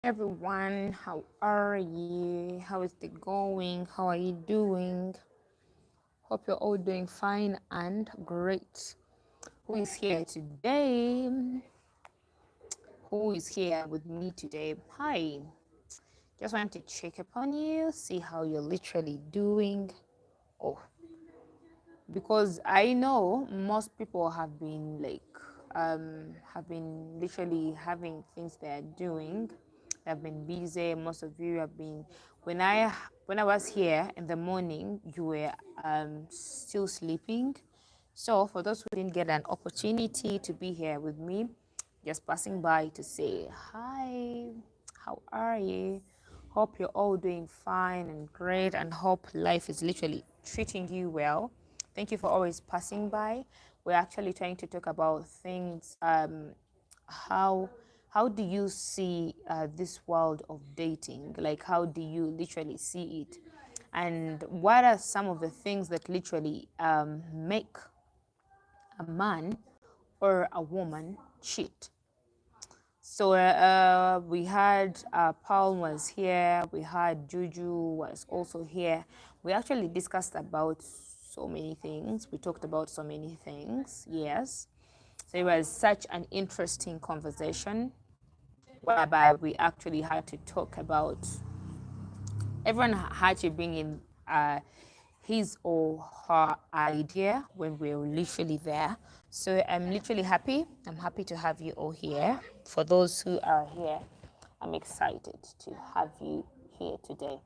everyone, how are you? How is it going? How are you doing? Hope you're all doing fine and great. Who is here today? Who is here with me today? Hi. Just wanted to check upon you, see how you're literally doing. Oh, because I know most people have been literally having things they're doing. They've been busy. Most of you have been when I was here in the morning, you were still sleeping. So for those who didn't get an opportunity to be here with me, just passing by to say hi, how are you? Hope you're all doing fine and great, and hope life is literally treating you well. Thank you for always passing by. We're actually trying to talk about things. How how do you see this world of dating? Like, how do you literally see it? And what are some of the things that literally make a man or a woman cheat? So we had Paul was here, we had Juju was also here. We actually discussed about so many things. We talked about so many things, yes. So it was such an interesting conversation whereby we actually had to talk about, everyone had to bring in his or her idea when we were literally there. So I'm literally happy. I'm happy to have you all here. For those who are here, I'm excited to have you here today.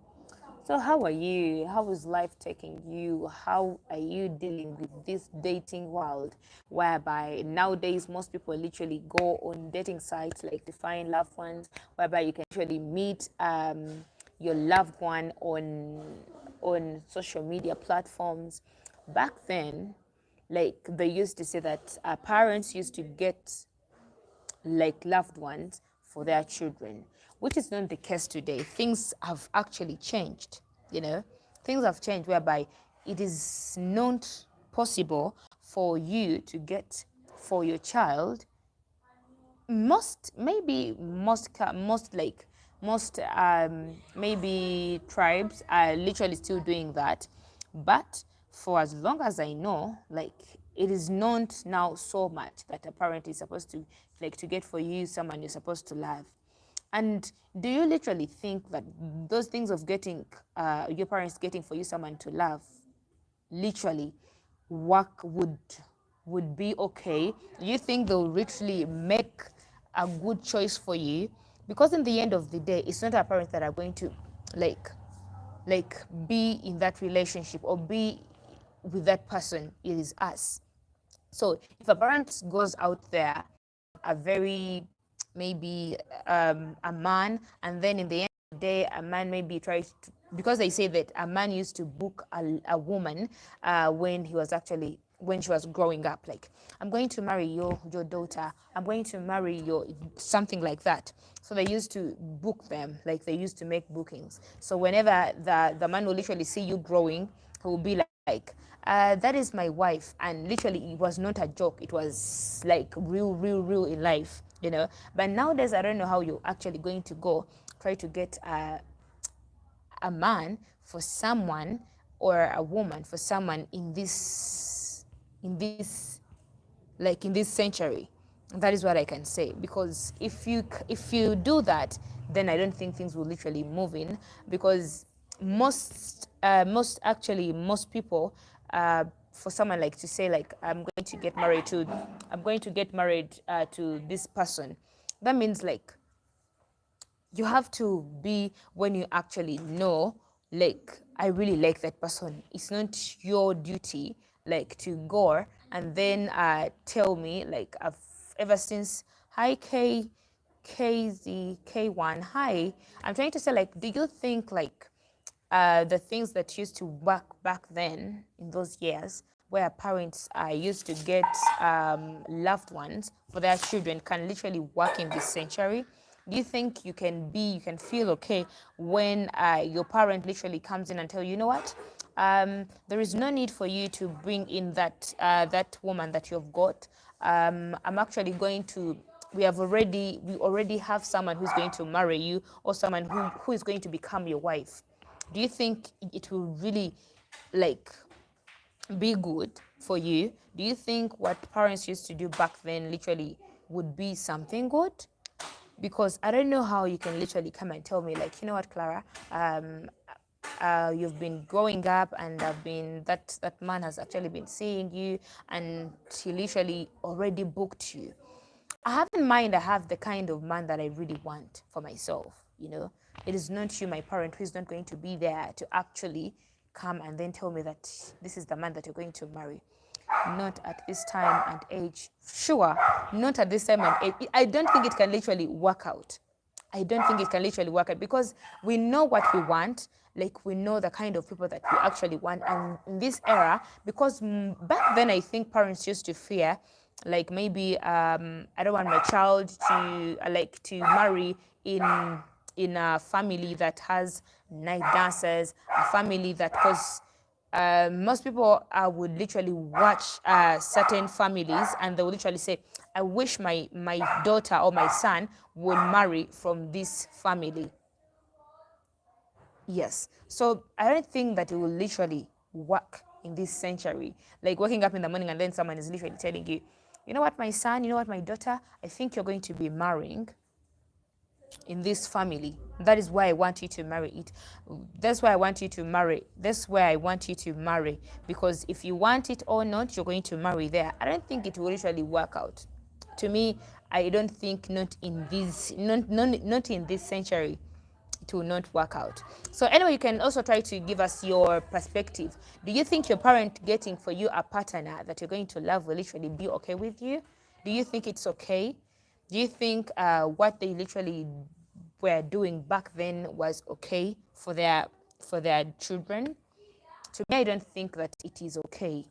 So how are you? How is life taking you? How are you dealing with this dating world whereby nowadays most people literally go on dating sites like to find loved ones, whereby you can actually meet your loved one on social media platforms. Back then, like they used to say that parents used to get like loved ones for their children, which is not the case today. Things have actually changed, you know. Things have changed whereby it is not possible for you to get for your child. Most maybe tribes are literally still doing that, but for as long as I know, like it is not now so much that a parent is supposed to like to get for you someone you're supposed to love. And do you literally think that those things of getting your parents getting for you someone to love literally work would be okay? Do you think they'll literally make a good choice for you? Because in the end of the day, it's not our parents that are going to like be in that relationship or be with that person. It is us. So if a parent goes out there, a very maybe a man, and then in the end of the day, a man maybe tries to, because they say that a man used to book a woman when he was actually when she was growing up, like, I'm going to marry your daughter, I'm going to marry your something like that. So they used to book them, like they used to make bookings. So whenever the man will literally see you growing, he will be like, that is my wife. And literally, it was not a joke. It was like real, real, real in life, you know. But nowadays, I don't know how you're actually going to go try to get a man for someone or a woman for someone in this like in this century. That is what I can say, because if you do that, then I don't think things will literally move in, because most people, for someone like to say like I'm going to get married to this person, that means like you have to be, when you actually know, like, I really like that person. It's not your duty like to go and then tell me like, I've ever since, hi KZK1, hi, I'm trying to say, like, do you think like the things that used to work back then in those years, where parents used to get loved ones for their children, can literally work in this century? Do you think you can feel okay when your parent literally comes in and tell you, you know what, there is no need for you to bring in that woman that you've got. I'm actually going to we already have someone who's going to marry you, or someone who is going to become your wife. Do you think it will really like be good for you? Do you think what parents used to do back then literally would be something good? Because I don't know how you can literally come and tell me, like, you know what, Clara, you've been growing up, and I've been that man has actually been seeing you, and he literally already booked you. I have in mind, I have the kind of man that I really want for myself. It is not you, my parent, who is not going to be there to actually come and then tell me that this is the man that you're going to marry. Not at this time and age. Sure, not at this time and age. I don't think it can literally work out. I don't think it can literally work out, because we know what we want. Like, we know the kind of people that we actually want. And in this era, because back then I think parents used to fear, like, maybe I don't want my child to to marry in a family that has night dancers, a family that, because most people would literally watch certain families, and they would literally say, I wish my daughter or my son would marry from this family. Yes. So I don't think that it will literally work in this century. Like, waking up in the morning and then someone is literally telling you, you know what, my son, you know what, my daughter, I think you're going to be marrying in this family. That is why I want you to marry it. That's why I want you to marry. That's where I want you to marry. Because if you want it or not, you're going to marry there. I don't think it will literally work out. To me, I don't think, not in this century, it will not work out. So anyway, you can also try to give us your perspective. Do you think your parent getting for you a partner that you're going to love will literally be okay with you? Do you think it's okay? Do you think what they literally were doing back then was okay for their children? To me, I don't think that it is okay.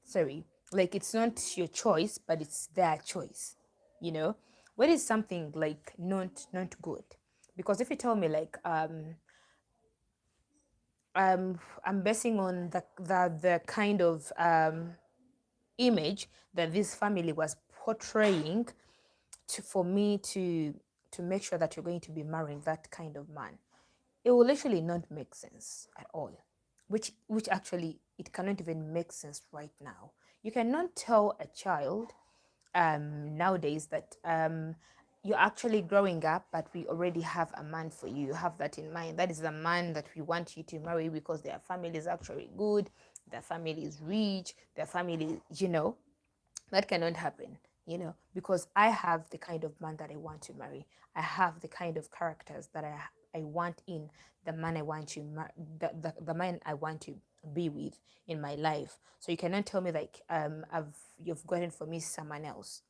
Sorry, like, it's not your choice, but it's their choice. You know, what is something like not good? Because if you tell me, like, I'm basing on the kind of image that this family was portraying, for me to make sure that you're going to be marrying that kind of man, it will literally not make sense at all. Which actually, it cannot even make sense right now. You cannot tell a child nowadays that you're actually growing up, but we already have a man for you. You have that in mind. That is the man that we want you to marry, because their family is actually good, their family is rich, their family, that cannot happen, because I have the kind of man that I want to marry. I have the kind of characters that I want in the man I want to the man I want to be with in my life. So you cannot tell me, like, you've gotten for me someone else.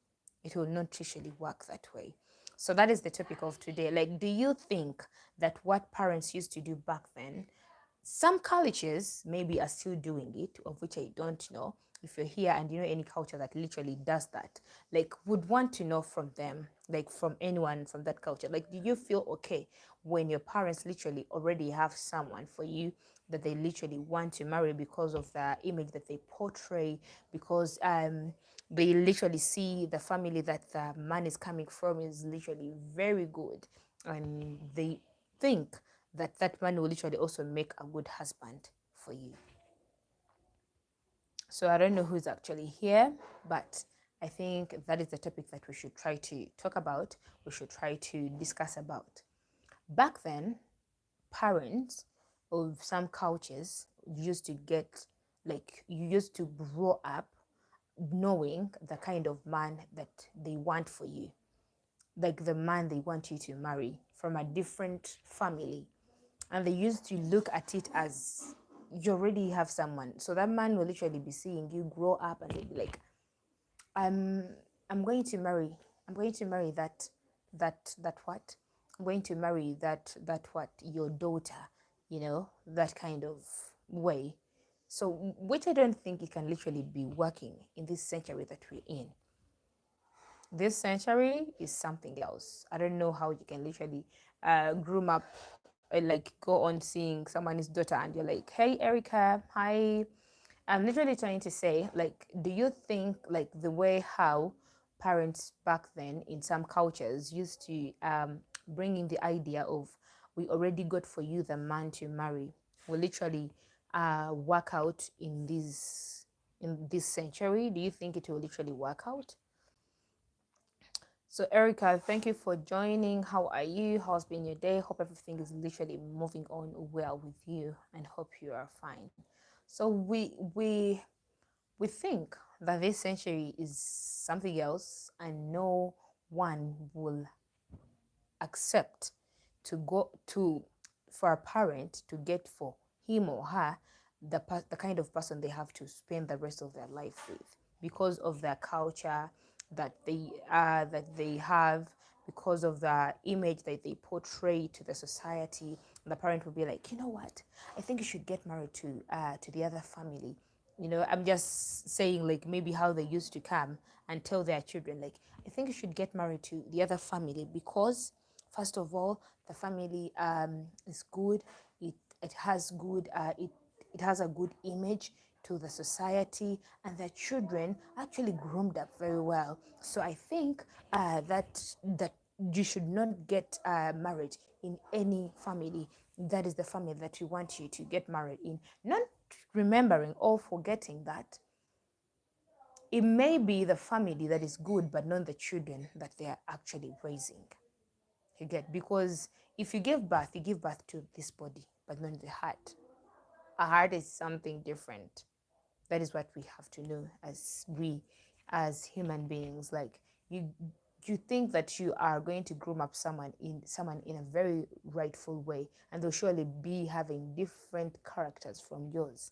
It will not usually work that way. So that is the topic of today. Like, do you think that what parents used to do back then, some colleges maybe are still doing it, of which I don't know, if you're here and you know any culture that literally does that, like would want to know from them, like from anyone from that culture, like do you feel okay when your parents literally already have someone for you that they literally want to marry because of the image that they portray, because they literally see the family that the man is coming from is literally very good, and they think that that man will literally also make a good husband for you. So I don't know who's actually here, but I think that is the topic that we should try to talk about, we should try to discuss about. Back then, parents of some cultures used to get, like, you used to grow up knowing the kind of man that they want for you, like the man they want you to marry from a different family. And they used to look at it as you already have someone. So that man will literally be seeing you grow up and they'll be like, I'm I'm going to marry, I'm going to marry that what? I'm going to marry that what, your daughter, you know, that kind of way. So which I don't think it can literally be working in this century that we're in. This century is something else. I don't know how you can literally groom up, like go on seeing someone's daughter and you're like, hey, Erica, hi. I'm literally trying to say, like, do you think like the way how parents back then in some cultures used to bring in the idea of we already got for you the man to marry will literally work out in this century? Do you think it will literally work out? So, Erica, thank you for joining. How are you? How's been your day? Hope everything is literally moving on well with you, and hope you are fine. So, we think that this century is something else, and no one will accept to go to for a parent to get for him or her the kind of person they have to spend the rest of their life with, because of their culture that they have, because of the image that they portray to the society. The parent will be like, you know what, I think you should get married to the other family. You know, I'm just saying, like, maybe how they used to come and tell their children, like, I think you should get married to the other family because, first of all, the family is good. It has good it has a good image to the society, and the children actually groomed up very well. So I think that you should not get married in any family. That is the family that we want you to get married in. Not remembering or forgetting that it may be the family that is good, but not the children that they are actually raising. You get? Because if you give birth, you give birth to this body, but not the heart. A heart is something different. That is what we have to know as human beings. Like, you think that you are going to groom up someone in a very rightful way, and they'll surely be having different characters from yours.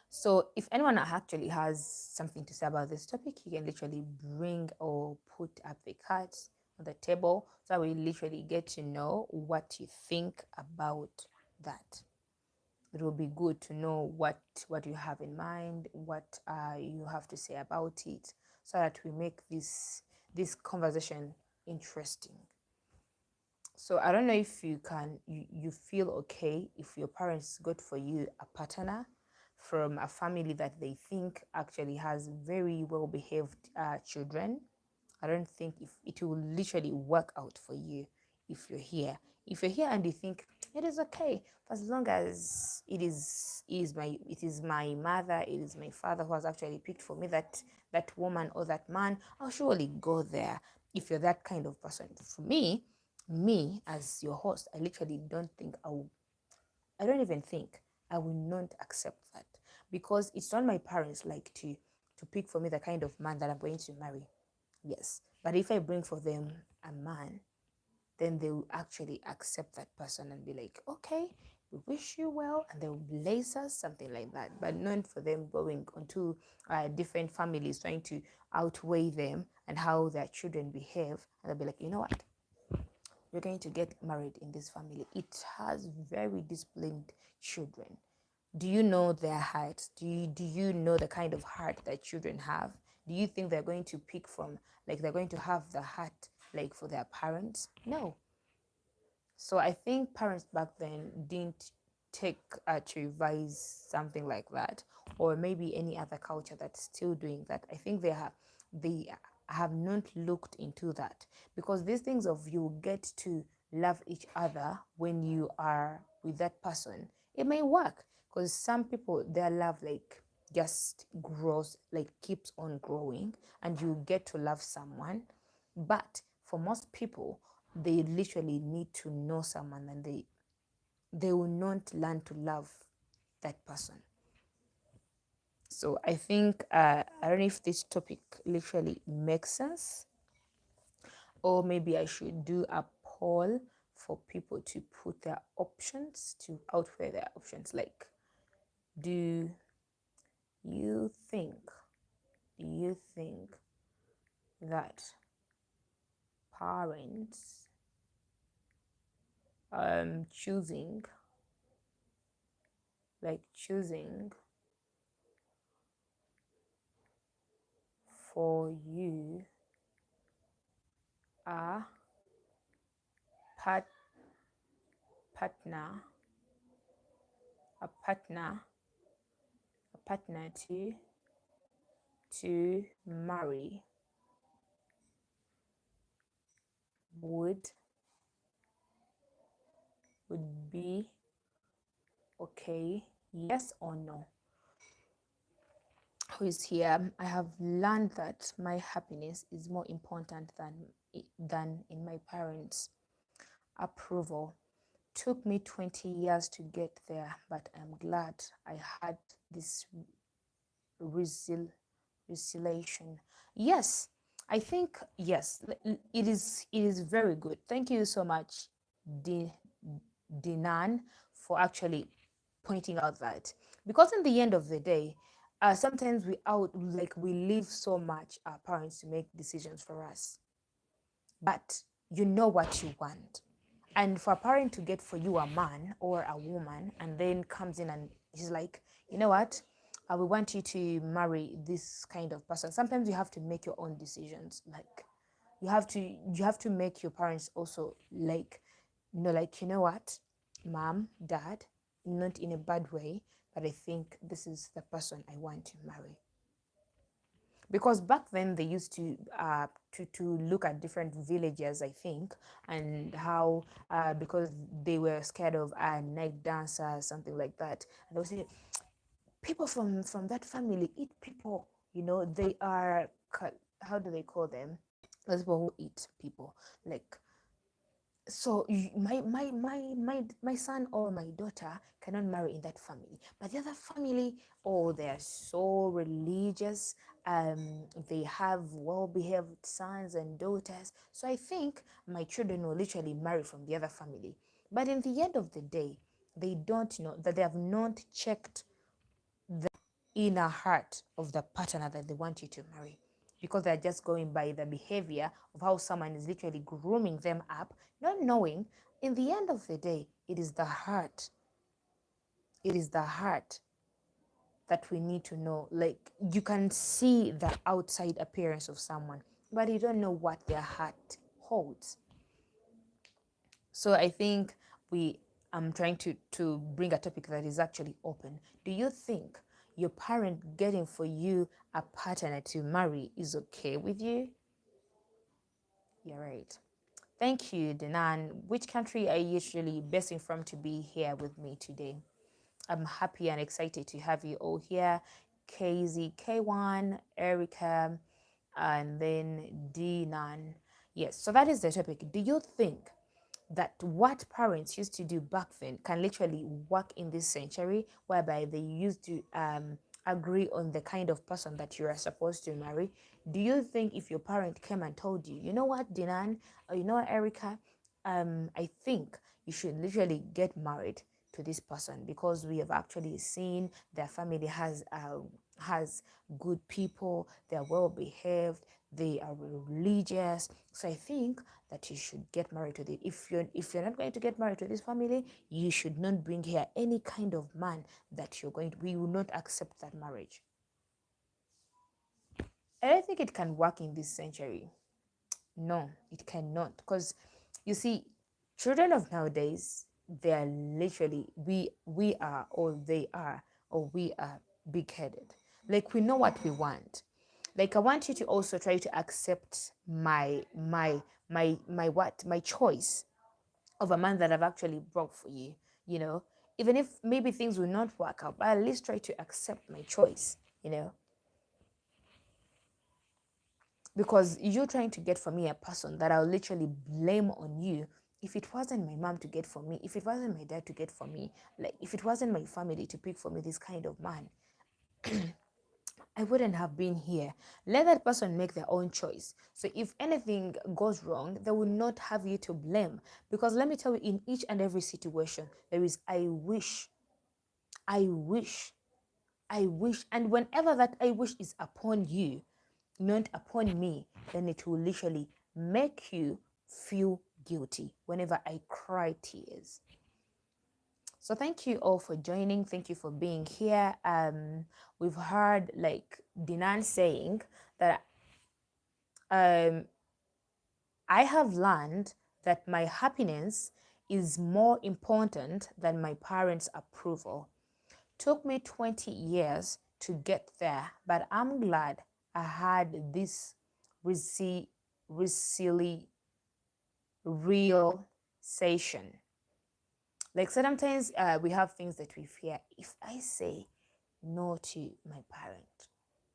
So if anyone actually has something to say about this topic, you can literally bring or put up the cards on the table so that we literally get to know what you think about that. It will be good to know what you have in mind, what you have to say about it, so that we make this conversation interesting. So I don't know if you feel okay if your parents got for you a partner from a family that they think actually has very well behaved children. I don't think if it will literally work out for you if you're here. If you're here and you think it is okay, as long as it is my mother, it is my father who has actually picked for me that woman or that man, I'll surely go there. If you're that kind of person. For me as your host, I literally don't think I don't even think I will not accept that, because it's not my parents like to pick for me the kind of man that I'm going to marry. Yes, but if I bring for them a man, then they will actually accept that person and be like, okay, we wish you well, and they will bless us, something like that. But not for them going onto different families trying to outweigh them and how their children behave, and they'll be like, you know what, you're going to get married in this family. It has very disciplined children. Do you know their heart? Do you know the kind of heart that children have? Do you think they're going to pick from, like, they're going to have the heart like for their parents? No. So I think parents back then didn't take to revise something like that, or maybe any other culture that's still doing that. I think they have not looked into that, because these things of you get to love each other when you are with that person, it may work, because some people, their love like just grows, like keeps on growing, and you get to love someone. But for most people, they literally need to know someone, and they will not learn to love that person. So I think I don't know if this topic literally makes sense, or maybe I should do a poll for people to put their options, to outweigh their options. Like, do you think do you think that parents choosing, like choosing for you a part partner a partner a partner to marry would be okay? Yes or no? Who is here? I have learned that my happiness is more important than in my parents' approval. Took me 20 years to get there, but I'm glad I had this resiliation. Yes, I think yes, it is very good. Thank you so much, Dinan, for actually pointing out that, because in the end of the day, sometimes we leave so much our parents to make decisions for us, but you know what you want. And for a parent to get for you a man or a woman, and then comes in and he's like, you know what, we want you to marry this kind of person. Sometimes you have to make your own decisions. Like, you have to make your parents also, like, like, you know what, mom, dad, not in a bad way, but I think this is the person I want to marry. Because back then they used to look at different villages, I think, and how because they were scared of night dancers, something like that, and they would say people from that family eat people, they are how do they call them, those people who eat people, like, so my son or my daughter cannot marry in that family, but the other family, oh, they are so religious, they have well-behaved sons and daughters, so I think my children will literally marry from the other family. But in the end of the day, they don't know that they have not checked the inner heart of the partner that they want you to marry, because they're just going by the behavior of how someone is literally grooming them up, not knowing in the end of the day, it is the heart. It is the heart that we need to know. Like, you can see the outside appearance of someone, but you don't know what their heart holds. So I think I'm trying to bring a topic that is actually open. Do you think your parent getting for you a partner to marry is okay with you? You're right. Thank you, Dinan. Which country are you usually basing from to be here with me today? I'm happy and excited to have you all here. KZ, K1, Erica, and then Dinan. Yes, so that is the topic. Do you think that what parents used to do back then can literally work in this century, whereby they used to agree on the kind of person that you are supposed to marry? Do you think if your parent came and told you, you know what, Dinan, or you know what, Erica, I think you should literally get married to this person, because we have actually seen their family has good people, they're well behaved, they are religious. So I think that you should get married to the, if you're not going to get married to this family, you should not bring here any kind of man that you're going to, we will not accept that marriage. I don't think it can work in this century. No, it cannot. Because you see, children of nowadays, they are literally, we are, or they are, or we are big headed. Like, we know what we want. Like, I want you to also try to accept my choice of a man that I've actually brought for you, you know. Even if maybe things will not work out, but at least try to accept my choice, you know. Because you're trying to get for me a person that I'll literally blame on you if it wasn't my mom to get for me, if it wasn't my dad to get for me, like if it wasn't my family to pick for me this kind of man, I wouldn't have been here. Let that person make their own choice. So if anything goes wrong, they will not have you to blame. Because let me tell you, in each and every situation, there is I wish, I wish, I wish. And whenever that I wish is upon you, not upon me, then it will literally make you feel guilty whenever I cry tears. So thank you all for joining. Thank you for being here. We've heard like Dinan saying that I have learned that my happiness is more important than my parents' approval. Took me 20 years to get there, but I'm glad I had this really real session. Like sometimes we have things that we fear. If I say no to my parent,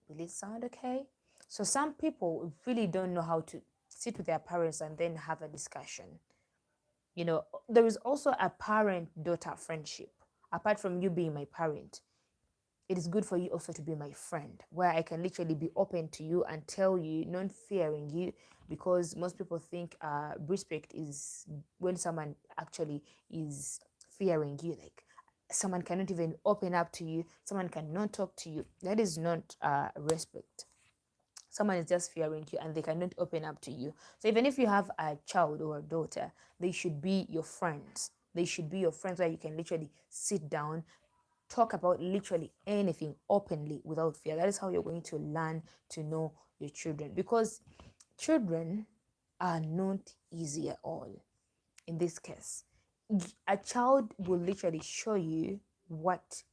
will it sound okay? So some people really don't know how to sit with their parents and then have a discussion. You know, there is also a parent-daughter friendship. Apart from you being my parent, it is good for you also to be my friend, where I can literally be open to you and tell you, not fearing you, because most people think respect is when someone actually is fearing you, like someone cannot even open up to you, someone cannot talk to you. That is not respect. Someone is just fearing you and they cannot open up to you. So even if you have a child or a daughter, they should be your friends. They should be your friends where you can literally sit down, talk about literally anything openly without fear. That is how you're going to learn to know your children, because children are not easy at all. In this case, a child will literally show you what,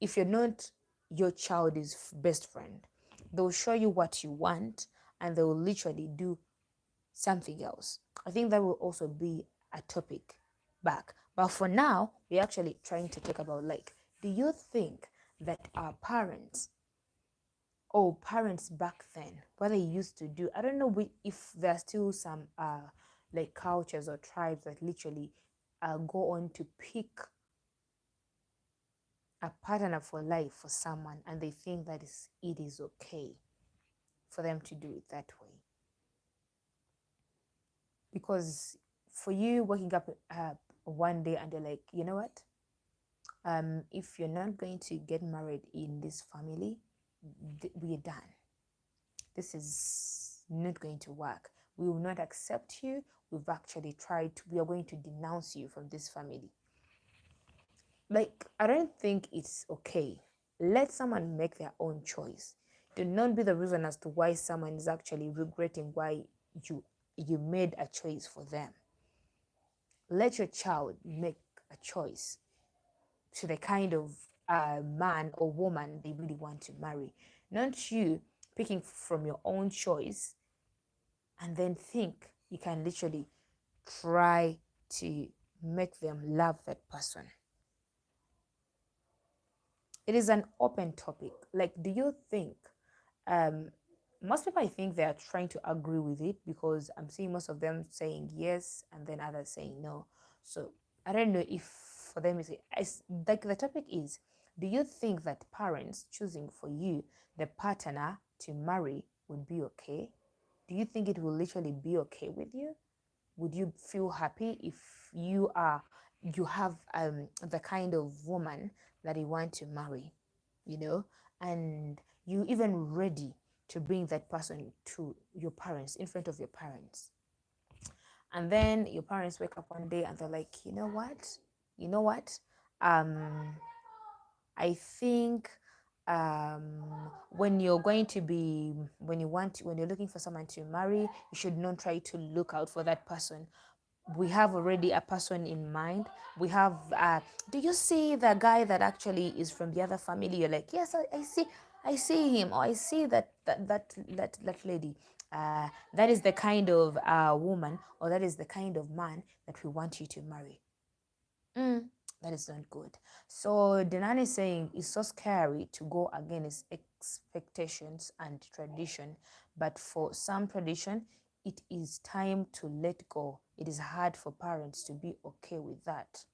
if you're not your child is best friend, they'll show you what you want and they will literally do something else. I think that will also be a topic back. But for now, we're actually trying to talk about, like, do you think that our parents, or parents back then, what they used to do, I don't know if there are still some like cultures or tribes that literally go on to pick a partner for life for someone, and they think that it is okay for them to do it that way. Because for you waking up one day and you're like, you know what, if you're not going to get married in this family, we're done. This is not going to work. We will not accept you. We've actually tried to, we are going to denounce you from this family. Like, I don't think it's okay. Let someone make their own choice. Do not be the reason as to why someone is actually regretting why you made a choice for them. Let your child make a choice to the kind of man or woman they really want to marry. Not you picking from your own choice and then think you can literally try to make them love that person. It is an open topic. Like, do you think most people, I think they are trying to agree with it, because I'm seeing most of them saying yes and then others saying no. So I don't know if for them it's like the topic is, do you think that parents choosing for you the partner to marry would be okay? Do you think it will literally be okay with you? Would you feel happy if you have the kind of woman that you want to marry, you know, and you even ready to bring that person to your parents, in front of your parents. And then your parents wake up one day and they're like, you know what? You know what? Um, I think when you're going to be, when you're looking for someone to marry, you should not try to look out for that person. We have already a person in mind. We have, do you see the guy that actually is from the other family? You're like, yes, I see him, or I see that lady. That is the kind of woman, or that is the kind of man that we want you to marry. That is not good. So Denan is saying it's so scary to go against expectations and tradition, but for some tradition, it is time to let go. It is hard for parents to be okay with that.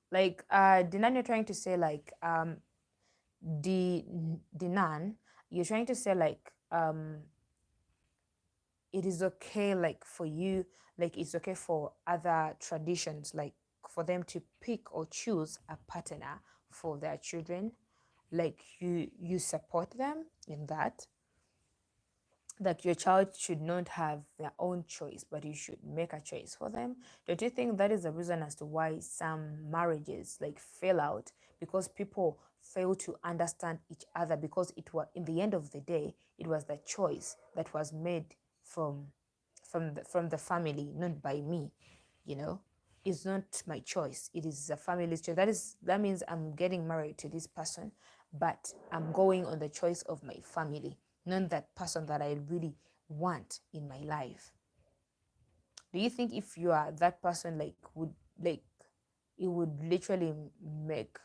Like Denan, you're trying to say like Denan, you're trying to say like it is okay like for you, like it's okay for other traditions, like for them to pick or choose a partner for their children, like you support them in that, that your child should not have their own choice, but you should make a choice for them. Don't you think that is the reason as to why some marriages like fail out? Because people fail to understand each other, because it was, in the end of the day, it was the choice that was made from from the family, not by me, you know. It's not my choice, it is a family's choice. That means I'm getting married to this person, but I'm going on the choice of my family, not that person that I really want in my life. Do you think if you are that person, like would like it would literally make,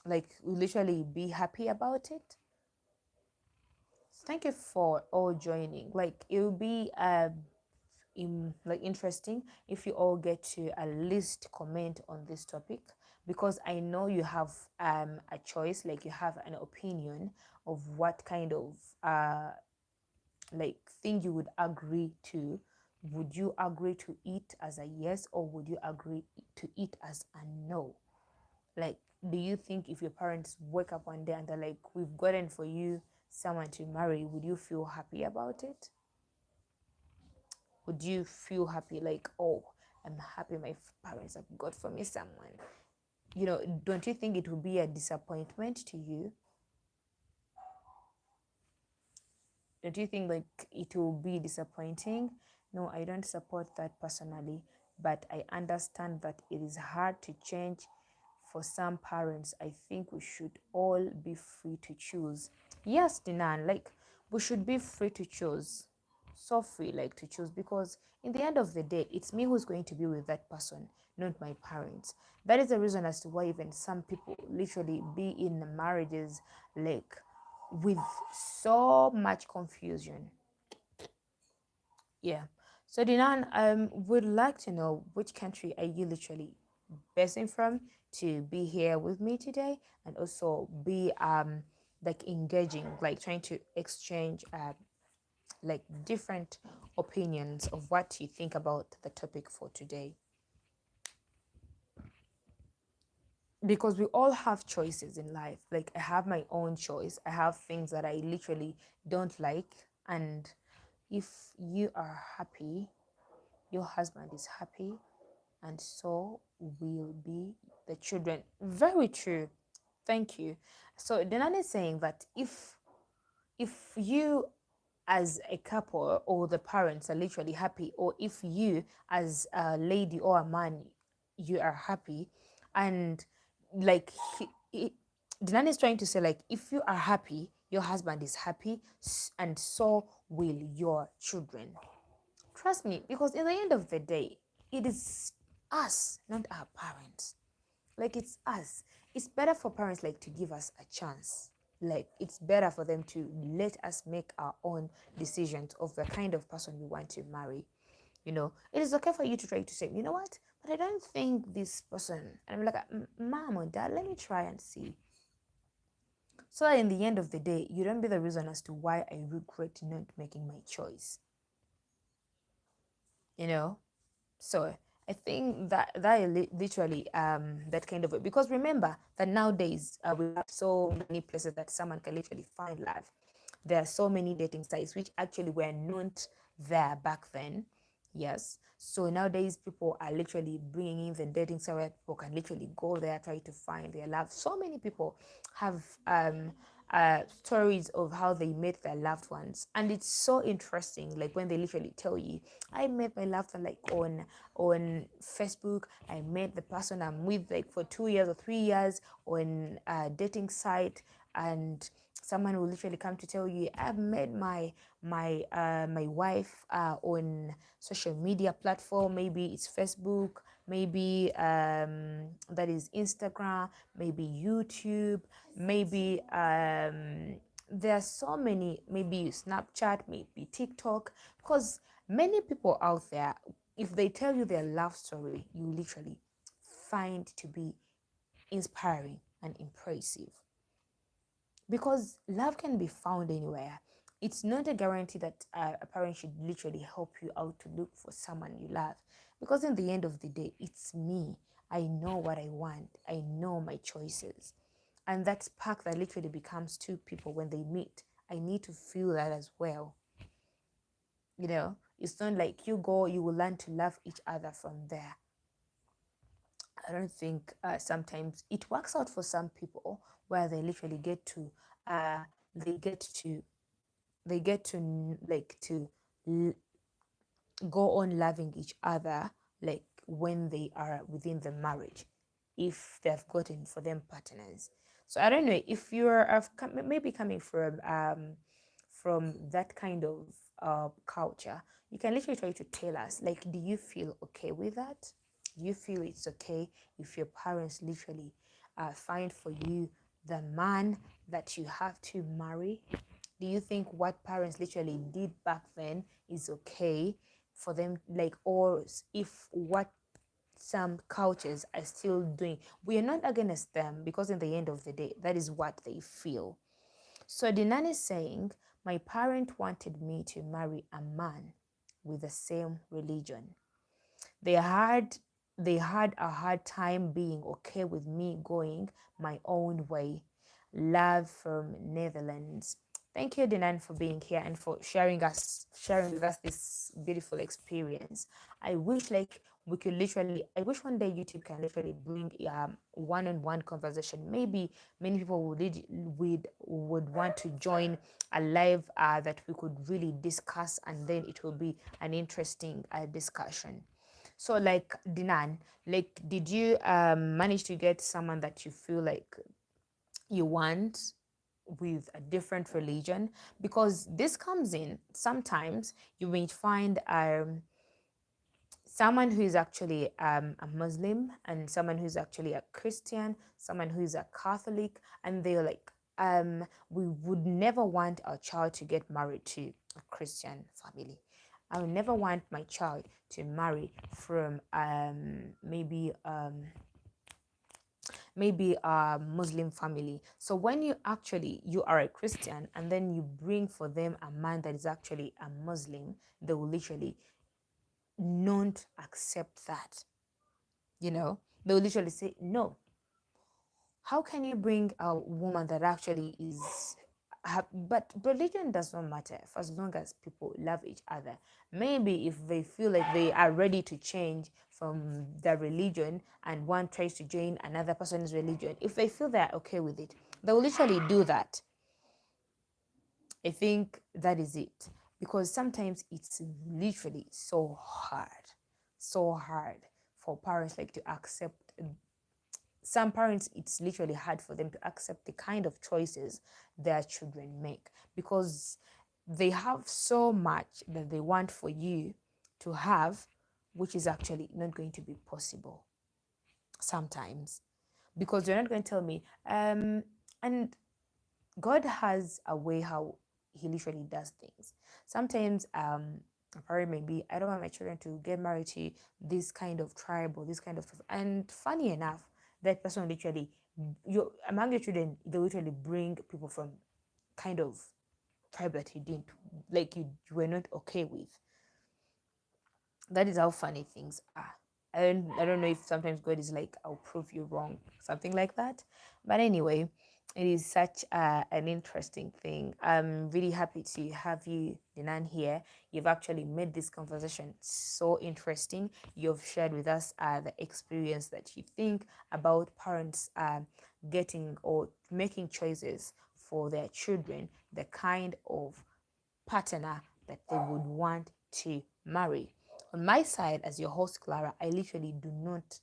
like would literally be happy about it? Thank you for all joining. Like it will be like interesting if you all get to at least comment on this topic, because I know you have a choice, like you have an opinion of what kind of like thing you would agree to. Would you agree to it as a yes, or would you agree to it as a no? Like, do you think if your parents wake up one day and they're like, we've gotten for you someone to marry, would you feel happy about it? Would you feel happy, like, oh, I'm happy my parents have got for me someone? You know, don't you think it would be a disappointment to you? Don't you think like it will be disappointing? No, I don't support that personally, but I understand that it is hard to change for some parents. I think we should all be free to choose. Yes, Dinan, like we should be free to choose. So free, like to choose, because in the end of the day, it's me who's going to be with that person, not my parents. That is the reason as to why even some people literally be in marriages like with so much confusion. Yeah. So Dinan, would like to know which country are you literally basing from to be here with me today, and also be like engaging, like trying to exchange like different opinions of what you think about the topic for today. Because we all have choices in life. Like I have my own choice. I have things that I literally don't like, and if you are happy, your husband is happy, and so will be the children. Very true. Thank you. So Denan is saying that if you as a couple or the parents are literally happy, or if you as a lady or a man, you are happy, and like Dinan is trying to say, like, if you are happy, your husband is happy, and so will your children. Trust me, because in the end of the day, it is us, not our parents. Like it's us. It's better for parents like to give us a chance. Like it's better for them to let us make our own decisions of the kind of person we want to marry. You know, it is okay for you to try to say, you know what, but I don't think this person. And I'm like, mom or dad, let me try and see. So that in the end of the day, you don't be the reason as to why I regret not making my choice. You know? So I think that is literally that kind of way, because remember that nowadays we have so many places that someone can literally find love. There are so many dating sites which actually were not there back then. Yes. So nowadays people are literally bringing in the dating site where people can literally go there, try to find their love. So many people have stories of how they met their loved ones, and it's so interesting. Like when they literally tell you, "I met my loved one like on Facebook. I met the person I'm with like for 2 years or 3 years on a dating site," and someone will literally come to tell you, "I've met my wife on social media platform. Maybe it's Facebook, maybe that is Instagram, maybe YouTube, maybe there are so many, maybe Snapchat, maybe TikTok, because many people out there, if they tell you their love story, you literally find to be inspiring and impressive, because love can be found anywhere. It's not a guarantee that a parent should literally help you out to look for someone you love, because in the end of the day, it's me. I know what I want, I know my choices, and that spark that literally becomes two people when they meet, I need to feel that as well. It's not like you go, you will learn to love each other from there. I don't think sometimes it works out for some people where they literally get to uh they get to they get to like to go on loving each other, like when they are within the marriage, if they've gotten for them partners. So I don't know if you're maybe coming from that kind of culture. You can literally try to tell us, like, do you feel okay with that? Do you feel it's okay if your parents literally find for you the man that you have to marry? Do you think what parents literally did back then is okay for them, like, or if what some cultures are still doing? We are not against them, because in the end of the day, that is what they feel. So Dinan is saying, my parent wanted me to marry a man with the same religion. They had they had a hard time being okay with me going my own way. Love from Netherlands. Thank you, Dinan, for being here and for sharing with us this beautiful experience. I wish like we could literally I wish one day YouTube can literally bring one-on-one conversation. Maybe many people would want to join a live that we could really discuss, and then it will be an interesting discussion. So like Dinan, like did you manage to get someone that you feel like you want with a different religion? Because this comes in sometimes you may find someone who is actually a Muslim, and someone who's actually a Christian, someone who is a Catholic, and they're like, we would never want our child to get married to a Christian family. I would never want my child to marry from maybe a Muslim family. So when you are a Christian and then you bring for them a man that is actually a Muslim, they will literally not accept that. They'll literally say, no, how can you bring a woman that actually is but religion does not matter for as long as people love each other. Maybe if they feel like they are ready to change from their religion and one tries to join another person's religion, if they feel they're okay with it, they will literally do that. I think that is it, because sometimes it's literally so hard for parents like to accept. Some parents, it's literally hard for them to accept the kind of choices their children make, because they have so much that they want for you to have, which is actually not going to be possible sometimes, because you're not going to tell me and God has a way how he literally does things. Sometimes a parent may be, I don't want my children to get married to this kind of tribe or this kind of, and funny enough, that person literally, you among your children, they literally bring people from kind of tribe that you didn't like, you were not okay with. That is how funny things are. I don't know if sometimes God is like, I'll prove you wrong, something like that. But anyway, it is such an interesting thing. I'm really happy to have you, Dinan, here. You've actually made this conversation so interesting. You've shared with us the experience that you think about parents getting or making choices for their children, the kind of partner that they would want to marry. On my side, as your host, Clara, I literally do not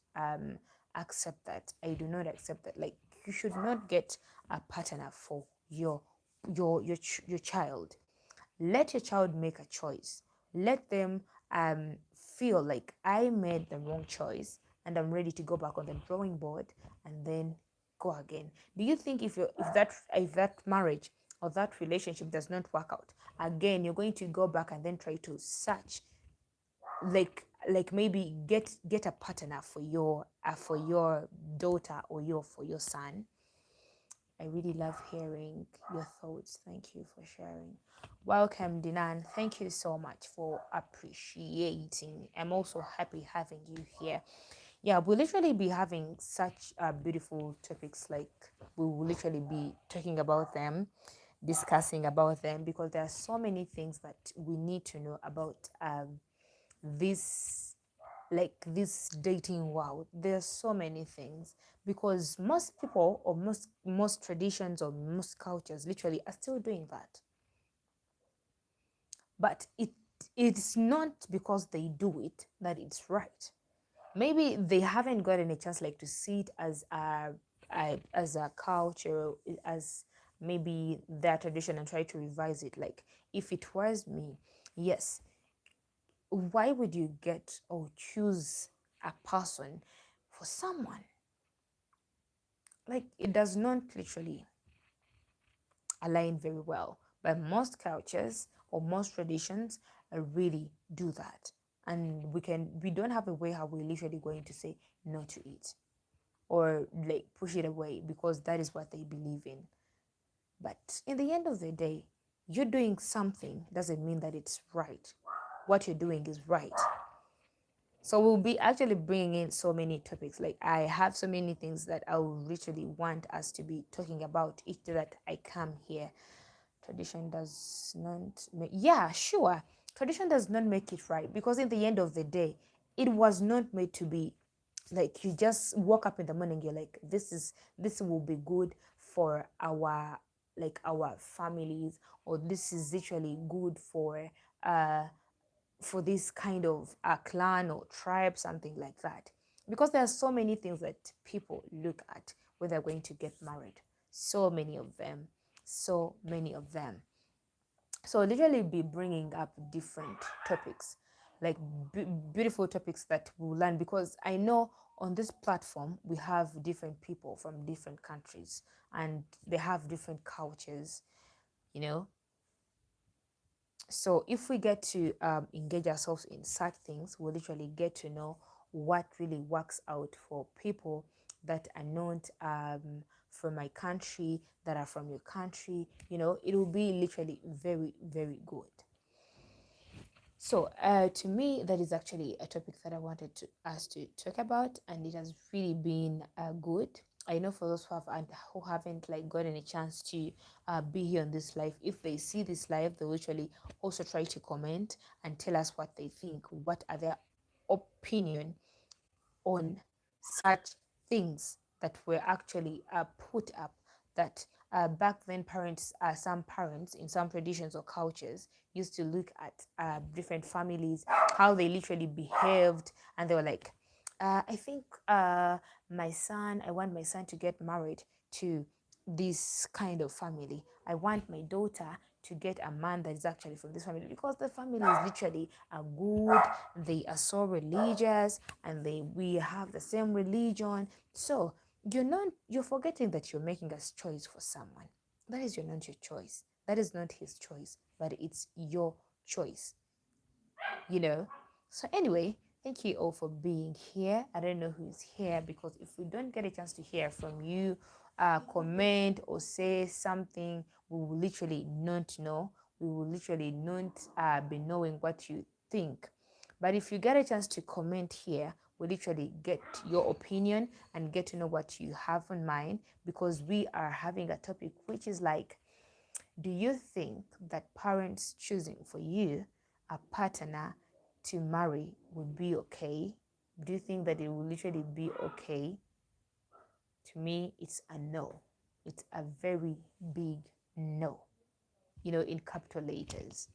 accept that. I do not accept that. Like, you should not get a partner for your child. Let your child make a choice. Let them feel like I made the wrong choice and I'm ready to go back on the drawing board and then go again. Do you think if that marriage or that relationship does not work out again, you're going to go back and then try to search, like maybe get a partner for your daughter or for your son? I really love hearing your thoughts. Thank you for sharing. Welcome, Dinan. Thank you so much for appreciating. I'm also happy having you here. Yeah, we'll literally be having such beautiful topics. Like, we will literally be talking about them, discussing about them, because there are so many things that we need to know about this, like this dating world. There's so many things, because most people or most traditions or most cultures literally are still doing that. But it's not because they do it that it's right. Maybe they haven't gotten a chance like to see it as a culture, as maybe their tradition, and try to revise it. Like, if it was me, yes, why would you get or choose a person for someone? Like, it does not literally align very well. But most cultures or most traditions really do that. And we don't have a way how we're literally going to say no to it or like push it away because that is what they believe in. But in the end of the day, you're doing something doesn't mean that it's right. What you're doing is right. So we'll be actually bringing in so many topics. Like, I have so many things that I will literally want us to be talking about each day that I come here. Tradition does not make, yeah, sure. Tradition does not make it right, because in the end of the day, it was not made to be like you just woke up in the morning, you're like, this will be good for our families, or this is literally good for this kind of a clan or tribe, something like that. Because there are so many things that people look at when they're going to get married. So many of them. So many of them. So I'll literally be bringing up different topics, like beautiful topics that we'll learn, because I know on this platform we have different people from different countries and they have different cultures, you know. So if we get to engage ourselves in such things, we'll literally get to know what really works out for people that are not from my country, that are from your country. You know, it will be literally very, very good. So to me, that is actually a topic that I wanted us to talk about, and it has really been good. I know for those who haven't like gotten a chance to be here on this live, if they see this live, they will literally also try to comment and tell us what they think, what are their opinion on such things that were actually put up, that back then some parents in some traditions or cultures used to look at different families, how they literally behaved, and they were like, I think I want my son to get married to this kind of family. I want my daughter to get a man that is actually from this family, because the family is literally good, they are so religious, and we have the same religion. So you're forgetting that you're making a choice for someone. That is not your choice. That is not his choice, but it's your choice, you know. So anyway, thank you all for being here. I don't know who's here, because if we don't get a chance to hear from you, comment or say something, we will literally not know. We will literally not be knowing what you think. But if you get a chance to comment here, we literally get your opinion and get to know what you have in mind, because we are having a topic which is like, do you think that parents choosing for you a partner to marry would be okay? Do you think that it will literally be okay? To me, it's a no. It's a very big no, in capital letters.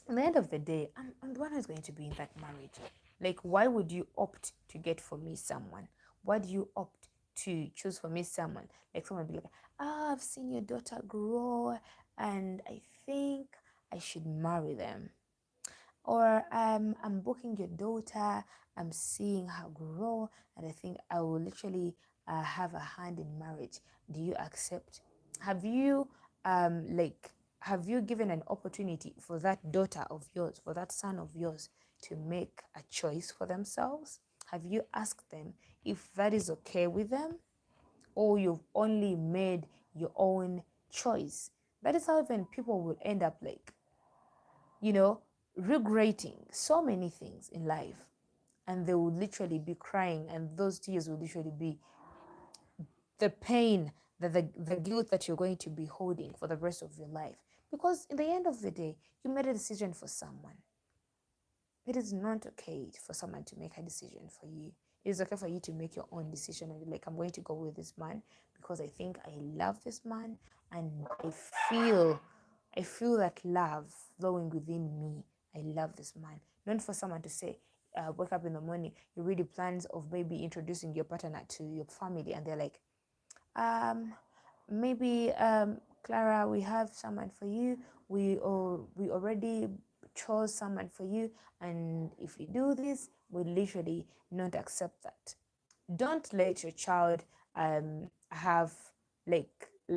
At the end of the day, I'm the one who's going to be in that marriage. Like, why would you opt to get for me someone? Why do you opt to choose for me someone? Like, someone be like, I've seen your daughter grow and I think I should marry them. Or I'm booking your daughter, I'm seeing her grow, and I think I will literally have a hand in marriage. Do you accept? Have you like have you given an opportunity for that daughter of yours, for that son of yours, to make a choice for themselves? Have you asked them if that is okay with them, or you've only made your own choice? That is how even people will end up like, regretting so many things in life, and they will literally be crying, and those tears will literally be the pain, the guilt that you're going to be holding for the rest of your life, because in the end of the day, you made a decision for someone. It is not okay for someone to make a decision for you. It is okay for you to make your own decision and be like, I'm going to go with this man because I think I love this man, and I feel that love flowing within me. I love this man. Not for someone to say, wake up in the morning, you read the plans of maybe introducing your partner to your family, and they're like, um, maybe Clara, we have someone for you. We already chose someone for you, and if you do this, we literally not accept that. Don't let your child have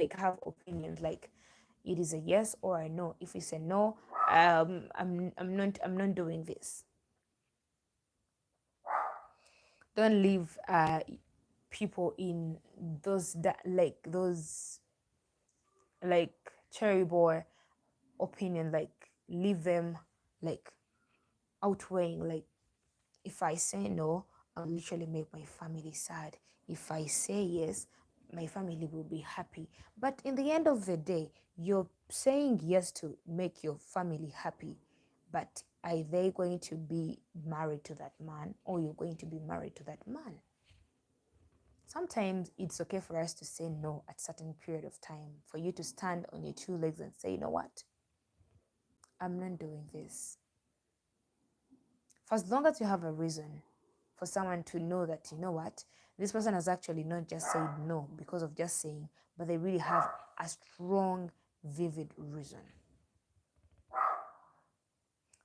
have opinions like it is a yes or a no. If it's a no, I'm not doing this. Don't leave people in those like cherry boy opinion, like leave them like outweighing, like if I say no, I'll literally make my family sad. If I say yes, my family will be happy. But in the end of the day, you're saying yes to make your family happy, but are they going to be married to that man, or you're going to be married to that man? Sometimes it's okay for us to say no at certain period of time, for you to stand on your two legs and say, you know what, I'm not doing this. For as long as you have a reason for someone to know that, you know what, this person has actually not just said no because of just saying, but they really have a strong, vivid reason.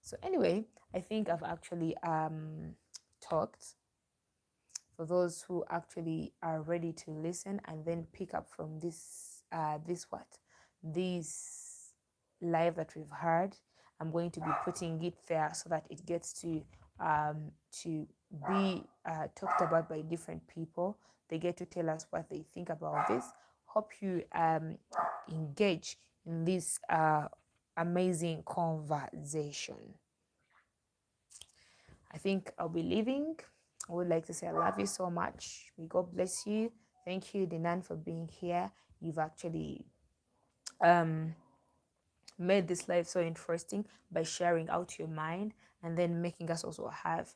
So anyway, I think I've actually talked. For those who actually are ready to listen and then pick up from this live that we've heard, I'm going to be putting it there so that it gets to be talked about by different people. They get to tell us what they think about this. Hope you engage in this amazing conversation. I think I'll be leaving. I would like to say I love you so much. May God bless you. Thank you, Dinan, for being here. You've actually made this life so interesting by sharing out your mind, and then making us also have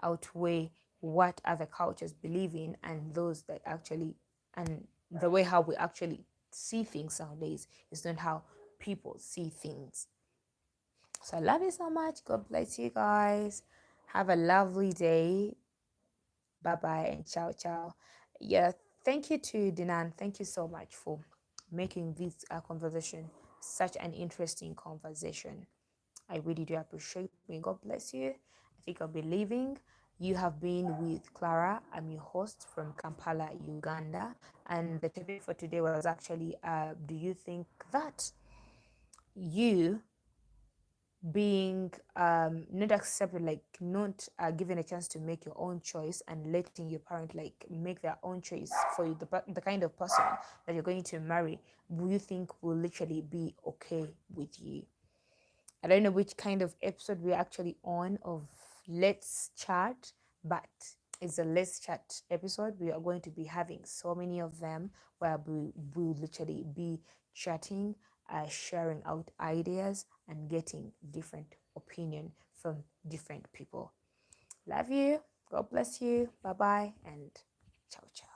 outweigh what other cultures believe in, and those that actually, and the way how we actually see things nowadays is not how people see things. So I love you so much. God bless you guys. Have a lovely day. Bye bye and ciao ciao. Yeah, thank you to Dinan. Thank you so much for making this conversation such an interesting conversation. I really do appreciate. May God bless you. I think I'll be leaving. You have been with Clara. I'm your host from Kampala, Uganda. And the topic for today was actually do you think that you being not accepted, like not given a chance to make your own choice, and letting your parent like make their own choice for you, the kind of person that you're going to marry, will you think will literally be okay with you? I don't know which kind of episode we're actually on of Let's Chat, but it's a Let's Chat episode. We are going to be having so many of them where we will literally be chatting, sharing out ideas, and getting different opinion from different people. Love you. God bless you. Bye bye and ciao ciao.